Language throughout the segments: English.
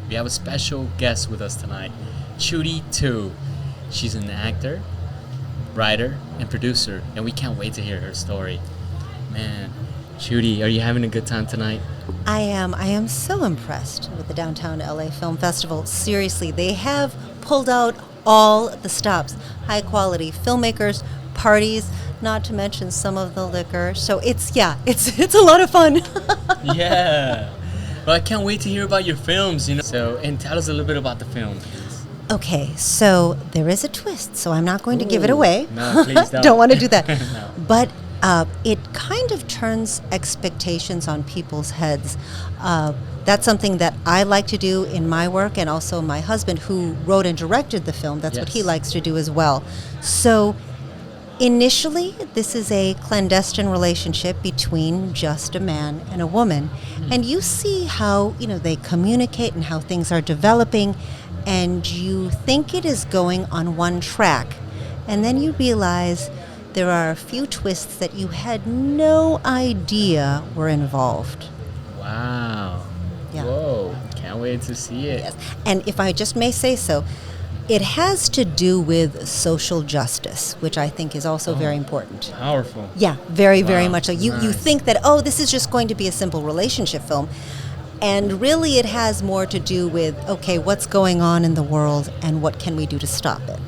We have a special guest with us tonight, Chuti Tiu. She's an actor, writer, and producer, and we can't wait to hear her story. Man, Chuti, are you having a good time tonight? I am so impressed with the Downtown LA Film Festival. Seriously, they have pulled out all the stops. High quality filmmakers, parties, not to mention some of the liquor. So it's a lot of fun. Yeah. Well, I can't wait to hear about your films, So, and tell us a little bit about the film, please. Okay, so there is a twist, so I'm not going to give it away. No, please don't. Don't want to do that. No. But it kind of turns expectations on people's heads. That's something that I like to do in my work, and also my husband, who wrote and directed the film, that's what he likes to do as well. So initially, this is a clandestine relationship between just a man and a woman. And you see how, they communicate and how things are developing, and you think it is going on one track. And then you realize there are a few twists that you had no idea were involved. Wow. Yeah. Whoa. Can't wait to see it. Yes. And if I just may say so, it has to do with social justice, which I think is also very important. Powerful. Yeah, very, very Wow. much so. You Nice. think that, this is just going to be a simple relationship film. And really it has more to do with, okay, what's going on in the world and what can we do to stop it?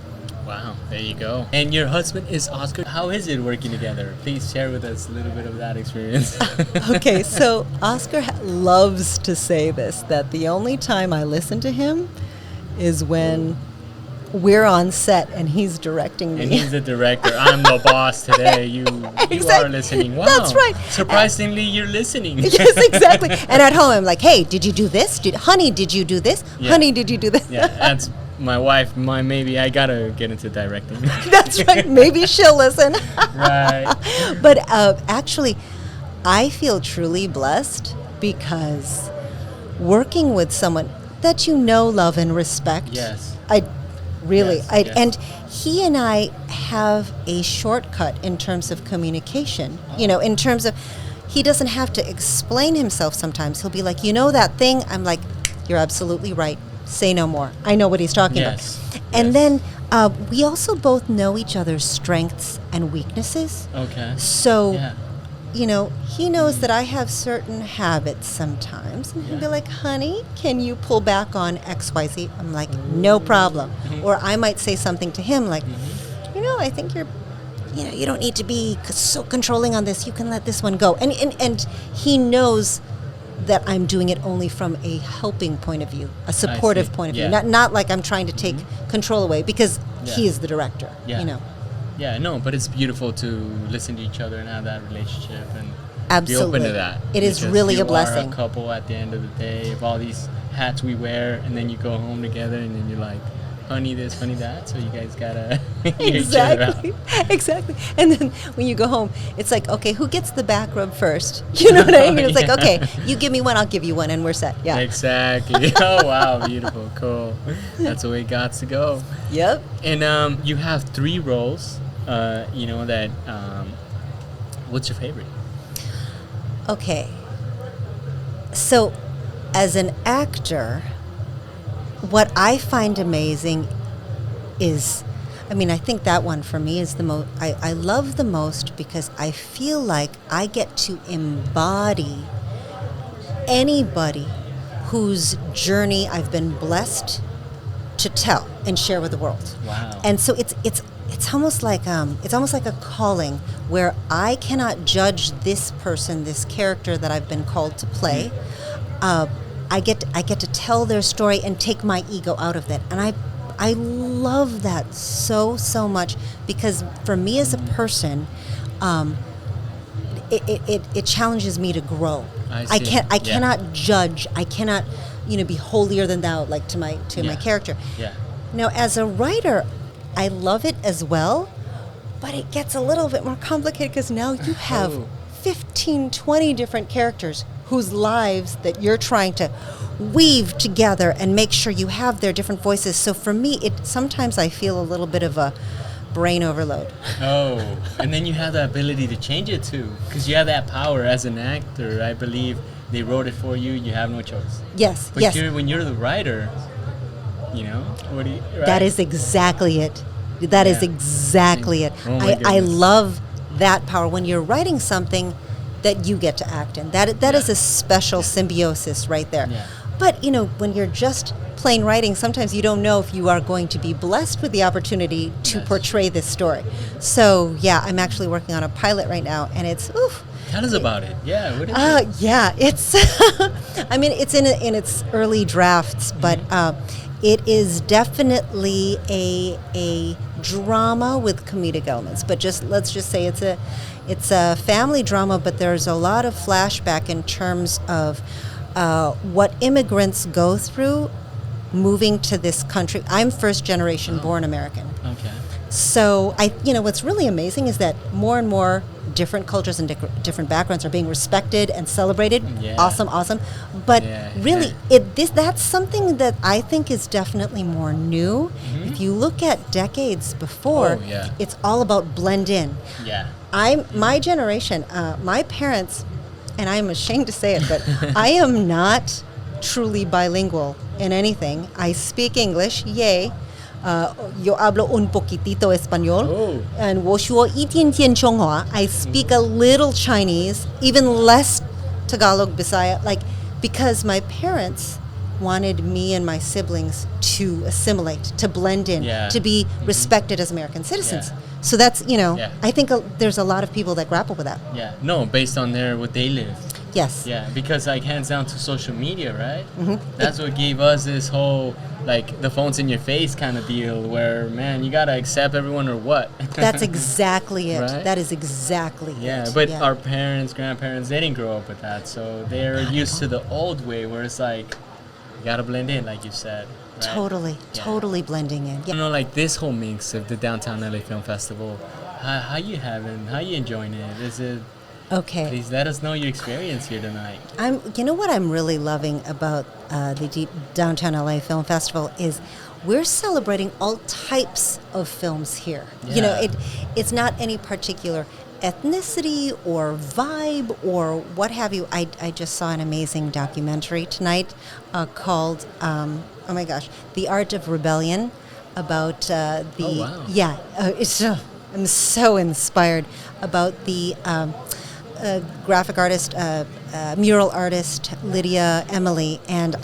Wow, there you go. And your husband is Oscar. How is it working together? Please share with us a little bit of that experience. Okay, so Oscar loves to say this, that the only time I listen to him is when we're on set and he's directing me. And he's the director. I'm the boss today. You are listening. Wow. That's right. Surprisingly, you're listening. Yes, exactly. And at home, I'm like, hey, did you do this? Honey, did you do this? Yeah. Honey, did you do this? Yeah, that's my wife. Maybe I gotta get into directing. That's right. Maybe she'll listen. Right. But actually, I feel truly blessed because working with someone that you know, love, and respect. Yes. Really, Yes. and he and I have a shortcut in terms of communication. In terms of, he doesn't have to explain himself sometimes. He'll be like, that thing? I'm like, you're absolutely right. Say no more. I know what he's talking about. And then we also both know each other's strengths and weaknesses. Okay. So, he knows that I have certain habits sometimes. And he'll be like, honey, can you pull back on XYZ? I'm like, no problem. Or I might say something to him like, I think you don't need to be so controlling on this. You can let this one go. And he knows that I'm doing it only from a helping point of view, a supportive point of view. Not like I'm trying to take control away, because he is the director, Yeah, no, but it's beautiful to listen to each other and have that relationship and Absolutely. be open to that. It is Because really you a blessing. are a couple at the end of the day of all these hats we wear, and then you go home together and then you're like, honey this, honey that, so you guys gotta hear each other out. Exactly. And then when you go home, it's like, okay, who gets the back rub first? You know what I mean? It's like, okay, you give me one, I'll give you one, and we're set. Yeah. Exactly. Oh, wow, beautiful, cool. That's the way it got to go. Yep. And you have 3 roles. What's your favorite? Okay. So, as an actor, what I find amazing is, I think that one for me is the most, I love the most because I feel like I get to embody anybody whose journey I've been blessed to tell and share with the world. Wow. And so it's almost like a calling where I cannot judge this person, this character that I've been called to play. I get to tell their story and take my ego out of it, and I love that so much, because for me as a person, it challenges me to grow. I see. I cannot judge. I cannot be holier than thou, like to my character. Yeah. Now, as a writer, I love it as well, but it gets a little bit more complicated because now you have 15, 20 different characters whose lives that you're trying to weave together and make sure you have their different voices. So for me, sometimes I feel a little bit of a brain overload. Oh, and then you have the ability to change it too, because you have that power as an actor, I believe, they wrote it for you. You have no choice. Yes, But yes. when you're the writer, you know, what do you? Right? That is exactly it. That is Yeah. exactly it. Oh my I goodness. love that power when you're writing something that you get to act in. That is Yeah. a special symbiosis right there. Yeah. But when you're just plain writing, sometimes you don't know if you are going to be blessed with the opportunity to That's portray this story. So yeah, I'm actually working on a pilot right now, and it's oof. Tell us about it. Yeah. What is it? Yeah, it's. I mean, it's in its early drafts, but it is definitely a drama with comedic elements. But let's just say it's a family drama, but there's a lot of flashback in terms of what immigrants go through moving to this country. I'm first generation born American. Okay. So what's really amazing is that more and more different cultures and different backgrounds are being respected and celebrated. Yeah. Awesome. But Yeah, really, yeah. that's something that I think is definitely more new. If you look at decades before, Oh, yeah. it's all about blend in. Yeah. My generation, my parents, and I'm ashamed to say it, but I am not truly bilingual in anything. I speak English, yay. Yo hablo un poquitito español. Oh. And 我说一点点中华. I speak a little Chinese, even less Tagalog, Bisaya, because my parents wanted me and my siblings to assimilate, to blend in, Yeah. to be respected as American citizens. Yeah. So that's, Yeah. I think there's a lot of people that grapple with that. Yeah. No, based on what they live. Yes. Yeah, because hands down to social media, right? That's what gave us this whole the phones in your face kind of deal, where man, you gotta accept everyone or what. That's exactly it. Right? That is exactly Yeah, it. but our parents, grandparents, they didn't grow up with that, so they're used to the old way, where it's you gotta blend in, like you said. Right? Yeah. Totally blending in. You know, this whole mix of the Downtown LA Film Festival, how you having? How you enjoying it? Is it? Okay. Please let us know your experience here tonight. You know what I'm really loving about the Downtown LA Film Festival is we're celebrating all types of films here. Yeah. It's not any particular ethnicity or vibe or what have you. I just saw an amazing documentary tonight called oh my gosh, The Art of Rebellion, about the Oh, wow. yeah. I'm so inspired about the graphic artist, mural artist Lydia Emily, and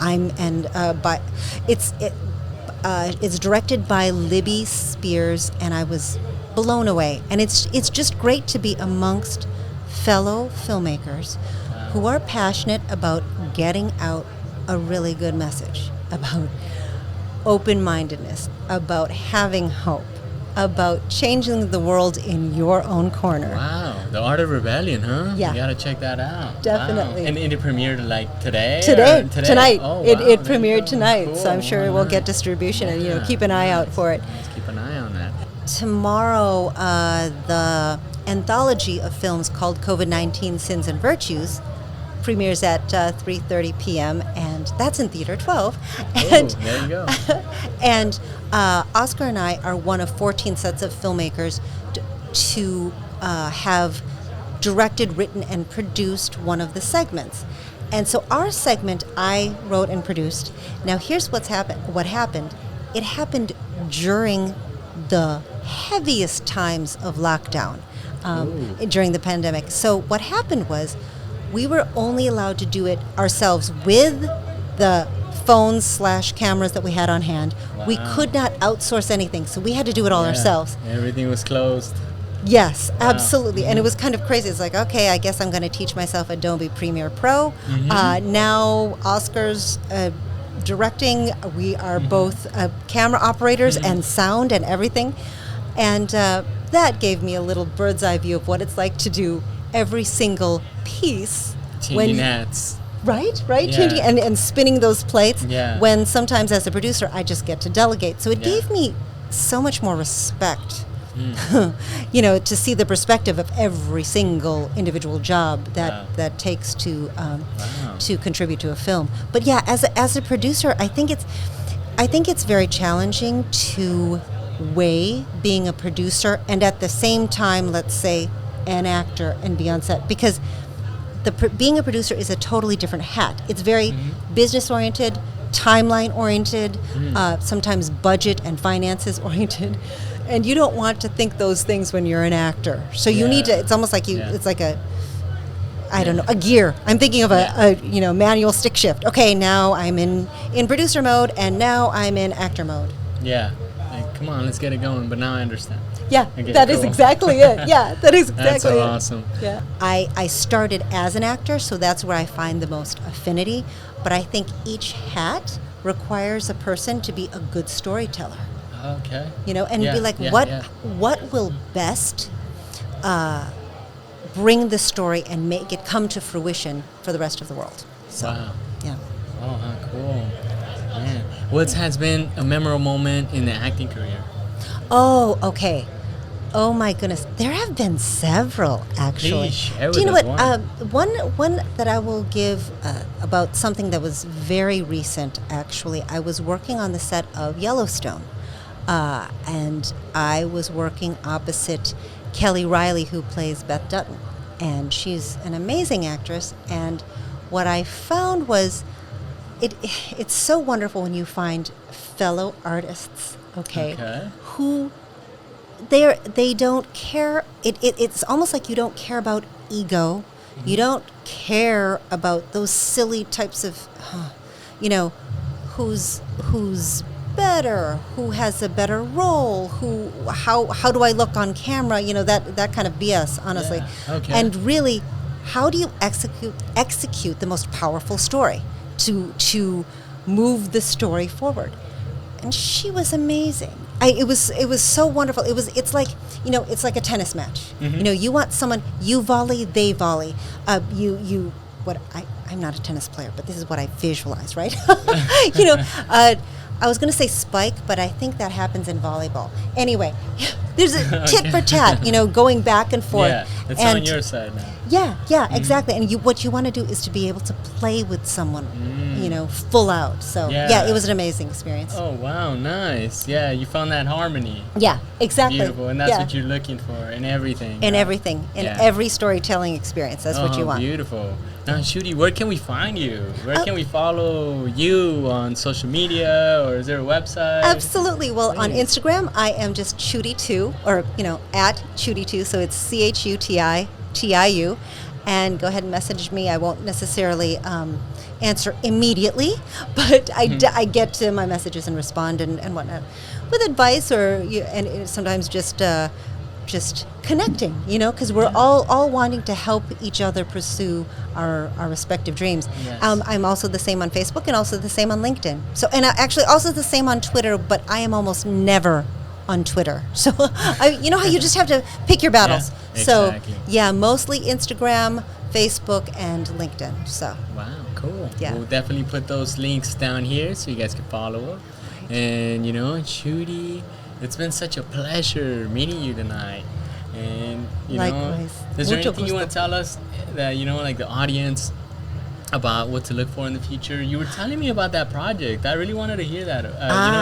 it's directed by Libby Spears, and I was blown away. And it's just great to be amongst fellow filmmakers who are passionate about getting out a really good message about open-mindedness, about having hope, about changing the world in your own corner. Wow, The Art of Rebellion, huh? Yeah. You gotta check that out. Definitely. Wow. And it premiered today? Tonight. Oh, It wow, there you premiered go. tonight, so I'm Cool. sure we'll get distribution, and Yeah. keep an eye out for it. Let's keep an eye on that. Tomorrow, the anthology of films called COVID-19 Sins and Virtues premieres at 3:30 p.m. and that's in Theater 12. And there you go. and Oscar and I are one of 14 sets of filmmakers to have directed, written, and produced one of the segments. And so our segment I wrote and produced. Now here's what happened. It happened during the heaviest times of lockdown during the pandemic. So what happened was we were only allowed to do it ourselves with the phones/cameras that we had on hand. We Wow. could not outsource anything, so we had to do it all Yeah. ourselves. Everything was closed. Yes, absolutely. And it was kind of crazy. It's okay, I guess I'm going to teach myself Adobe Premiere Pro. Now Oscar's directing. We are both camera operators and sound and everything. And that gave me a little bird's eye view of what it's like to do every single piece. Changing hats. Right? Yeah. Changing and spinning those plates. Yeah. When sometimes as a producer, I just get to delegate. So it Yeah. gave me so much more respect. To see the perspective of every single individual job that takes to contribute to a film. But yeah, as a producer, I think it's very challenging to weigh being a producer and at the same time, let's say, an actor and be on set, because being a producer is a totally different hat. It's very business oriented, timeline oriented, sometimes budget and finances oriented, and you don't want to think those things when you're an actor. So you need to. It's almost like you. It's like a. I don't know, a gear. I'm thinking of a manual stick shift. Okay, now I'm in producer mode, and now I'm in actor mode. Yeah. Like, come on, let's get it going. But now I understand. Yeah, Okay, that cool. is exactly it. Yeah, that is exactly That's so it. awesome. Yeah. I started as an actor, so that's where I find the most affinity. But I think each hat requires a person to be a good storyteller. Okay. And be like, yeah, what yeah. what will best bring the story and make it come to fruition for the rest of the world. So, Wow. yeah. Oh, how cool. Man. What has been a memorable moment in the acting career? Oh, okay. Oh my goodness, there have been several actually. Please share Do you know with what? us One that I will give about something that was very recent. Actually, I was working on the set of Yellowstone, and I was working opposite Kelly Riley, who plays Beth Dutton, and she's an amazing actress. And what I found was, it's so wonderful when you find fellow artists, okay. Who they don't care. It's almost like you don't care about ego. Mm-hmm. You don't care about those silly types of, who's better, who has a better role, how do I look on camera? That kind of BS, honestly. Yeah. Okay. And really, how do you execute the most powerful story to move the story forward? And she was amazing. It was so wonderful. It's like a tennis match. Mm-hmm. You want someone, you volley, they volley. I'm not a tennis player, but this is what I visualize, right? I was going to say spike, but I think that happens in volleyball. Anyway, there's a tit for tat, going back and forth. Yeah, it's on your side now. Yeah, exactly. And what you want to do is to be able to play with someone, full out. So, it was an amazing experience. Oh, wow, nice. Yeah, you found that harmony. Yeah, exactly. Beautiful, and that's what you're looking for in everything. In everything, in every storytelling experience. That's what you want. Beautiful. Now, Chuti, where can we find you? Where can we follow you on social media, or is there a website? Absolutely. Well, on Instagram, I am just Chuti Tiu, or at Chuti Tiu. So it's CHUTITIU, and go ahead and message me. I won't necessarily answer immediately, but I get to my messages and respond and whatnot with advice, and sometimes just connecting, because we're all wanting to help each other pursue our respective dreams. Yes. I'm also the same on Facebook and also the same on LinkedIn. So, and actually also the same on Twitter, but I am almost never on Twitter. So, how you just have to pick your battles. Yeah, so, exactly. Mostly Instagram, Facebook, and LinkedIn. So. Wow, cool. Yeah. We'll definitely put those links down here so you guys can follow up. And, Chuti, it's been such a pleasure meeting you tonight. And, Likewise. Is there Mucho anything you gusto. want to tell us that, like the audience about what to look for in the future? You were telling me about that project. I really wanted to hear that.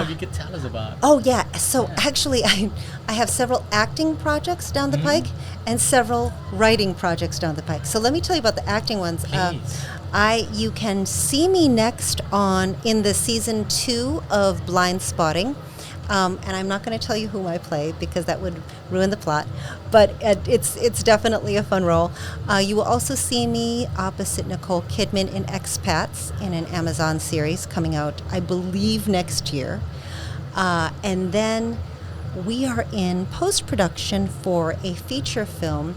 If you could tell us about it. Oh, yeah. So actually, I have several acting projects down the pike and several writing projects down the pike. So let me tell you about the acting ones. Please. You can see me next in the season 2 of Blind Spotting. And I'm not going to tell you whom I play because that would ruin the plot, but it's definitely a fun role. You will also see me opposite Nicole Kidman in Expats in an Amazon series coming out, I believe, next year. And then we are in post-production for a feature film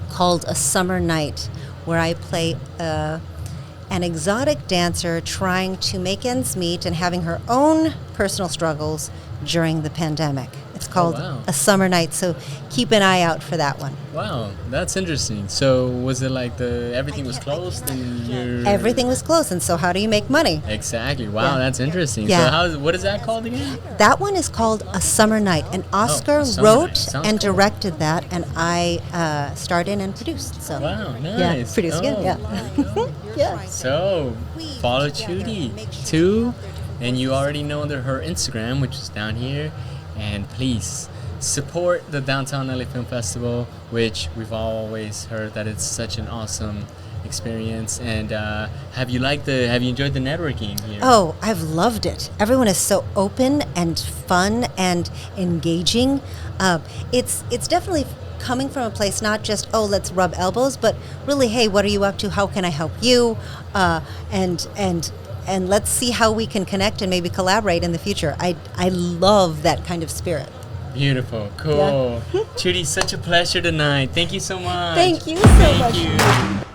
called A Summer Night, where I play an exotic dancer trying to make ends meet and having her own personal struggles during the pandemic. It's called A Summer Night, so keep an eye out for that one. Wow, that's interesting. So was it like everything was closed and Everything was closed, and so how do you make money? Exactly. Wow, that's interesting. Yeah. So what is that called again? That one is called A Summer Night, and Oscar A Summer wrote Night. Sounds and cool. directed that, and I starred in and produced. So Wow, nice. yeah, produced again. Yeah. Yeah. So follow Chuti Tiu, and you already know her Instagram, which is down here. And please support the Downtown LA Film Festival, which we've always heard that it's such an awesome experience. And have you enjoyed the networking here? Oh, I've loved it. Everyone is so open and fun and engaging. It's definitely coming from a place not just, oh, let's rub elbows, but really, hey, what are you up to? How can I help you? And let's see how we can connect and maybe collaborate in the future. I love that kind of spirit. Beautiful, cool. Yeah. Chuti, such a pleasure tonight. Thank you so much. Thank you so much. Thank you.